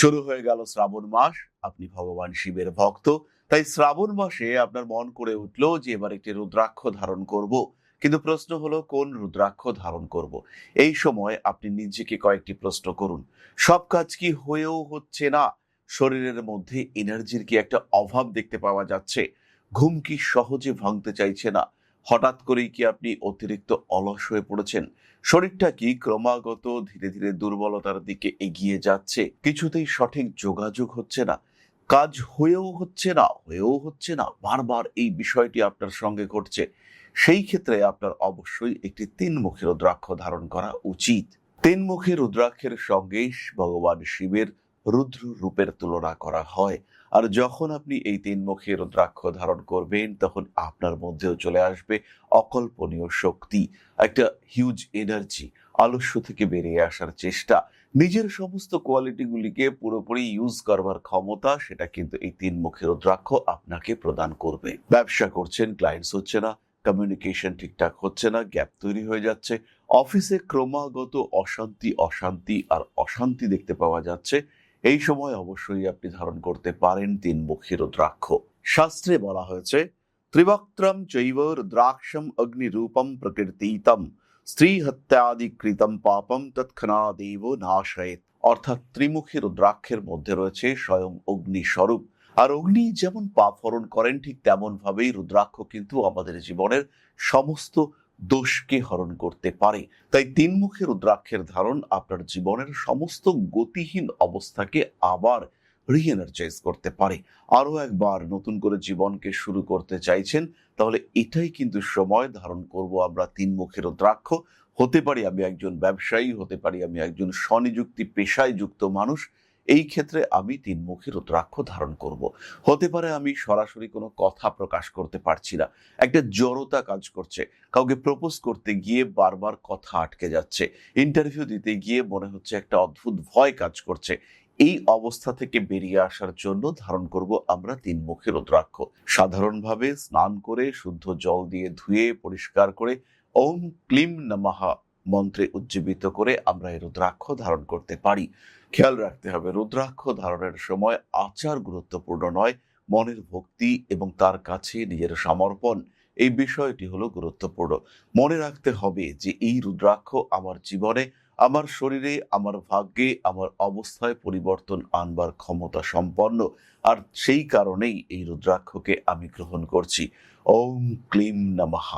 শুরু হয়ে গেল শ্রাবণ মাস। আপনি ভগবান শিবের ভক্ত, তাই শ্রাবণ মাসে আপনার মন করে উঠলো যে এবার একটি রুদ্রাক্ষ ধারণ করব। কিন্তু প্রশ্ন হলো কোন রুদ্রাক্ষ ধারণ করব। এই সময় আপনি নিজেকে কয়েকটি প্রশ্ন করুন। সব কাজ কি হয়েও হচ্ছে না? শরীরের মধ্যে এনার্জির কি একটা অভাব দেখতে পাওয়া যাচ্ছে? ঘুম কি সহজে ভাঙতে চাইছে না? হঠাৎ করেই কি আপনি অতিরিক্ত অলস হয়ে পড়েছেন? শরীরটা কি ক্রমাগত ধীরে ধীরে দুর্বলতার দিকে এগিয়ে যাচ্ছে? কিছুতেই সঠিক যোগাযোগ হচ্ছে না, কাজ হয়েও হচ্ছে না, বারবার এই বিষয়টি আপনার সঙ্গে ঘটছে। সেই ক্ষেত্রে আপনার অবশ্যই একটি তিনমুখী রুদ্রাক্ষ ধারণ করা উচিত। তিনমুখী রুদ্রাক্ষের সঙ্গে ভগবান শিবের রুদ্র রূপের তুলনা করা হয়। আর যখন আপনি এই তিনমুখী রুদ্রাক্ষ ধারণ করবেন, তখন আপনার মধ্যেও চলে আসবে অকল্পনীয় শক্তি, একটা হিউজ এনার্জি, আলস্য থেকে বেরিয়ে আসার চেষ্টা, নিজের সমস্ত কোয়ালিটিগুলিকে পুরোপুরি ইউজ করবার ক্ষমতা, সেটা কিন্তু এই তিনমুখী রুদ্রাক্ষ আপনাকে প্রদান করবে। ব্যবসা করছেন, ক্লায়েন্টস হচ্ছে না, কমিউনিকেশন ঠিকঠাক হচ্ছে না, গ্যাপ তৈরি হয়ে যাচ্ছে, অফিসে ক্রমাগত অশান্তি দেখতে পাওয়া যাচ্ছে, এই সময় অবশ্যই আপনি ধারণ করতে পারেন তিনমুখী রুদ্রাক্ষ। শাস্ত্রে বলা হয়েছে, ত্রিবক্ত্রম চৈব রুদ্রাক্ষম অগ্নিরূপম প্রকৃতিতম স্ত্রী হত্যাদি কৃতম পাপম তৎক্ষণাদেব নাশয়েত। অর্থাৎ ত্রিমুখী রুদ্রাক্ষের মধ্যে রয়েছে স্বয়ং অগ্নি স্বরূপ। আর অগ্নি যেমন পাপ হরণ করেন, ঠিক তেমন ভাবেই রুদ্রাক্ষ কিন্তু আমাদের জীবনের সমস্ত দোষকে হরণ করতে পারে। তাই তিনমুখী রুদ্রাক্ষের ধারণ আপনার জীবনের সমস্ত গতিহীন অবস্থাকে আবার রিএনার্জাইজ করতে পারে। আরো একবার নতুন করে জীবনকে শুরু করতে চাইছেন, তাহলে এটাই কিন্তু সময়। ধারণ করব আমরা তিনমুখী রুদ্রাক্ষ। হতে পারি আমি একজন ব্যবসায়ী, হতে পারি আমি একজন স্বনিযুক্তি পেশায় যুক্ত মানুষ, এই ক্ষেত্রে আমি তিনমুখী রুদ্রাক্ষ ধারণ করব। হতে পারে আমি সরাসরি কোনো কথা প্রকাশ করতে পারছি না, একটা জড়তা কাজ করছে, কাউকে প্রপোজ করতে গিয়ে বারবার কথা আটকে যাচ্ছে, ইন্টারভিউ দিতে গিয়ে মনে হচ্ছে একটা অদ্ভুত ভয় কাজ করছে। এই অবস্থা থেকে বেরিয়ে আসার জন্য ধারণ করব আমরা তিনমুখী রুদ্রাক্ষ। সাধারণভাবে স্নান করে শুদ্ধ জল দিয়ে ধুয়ে পরিষ্কার করে ওম ক্লিম নমঃ মন্ত্রে উজ্জীবিত করে আমরা এই রুদ্রাক্ষ ধারণ করতে পারি। খেয়াল রাখতে হবে, রুদ্রাক্ষ ধারণের সময় আচার গুরুত্বপূর্ণ নয়, মনের ভক্তি এবং তার কাছে নিজের সমর্পণ, এই বিষয়টি হলো গুরুত্বপূর্ণ। মনে রাখতে হবে যে এই রুদ্রাক্ষ আমার জীবনে, আমার শরীরে, আমার ভাগ্যে, আমার অবস্থায় পরিবর্তন আনবার ক্ষমতা সম্পন্ন। আর সেই কারণেই এই রুদ্রাক্ষকে আমি গ্রহণ করছি। ওম ক্লিম নমঃ।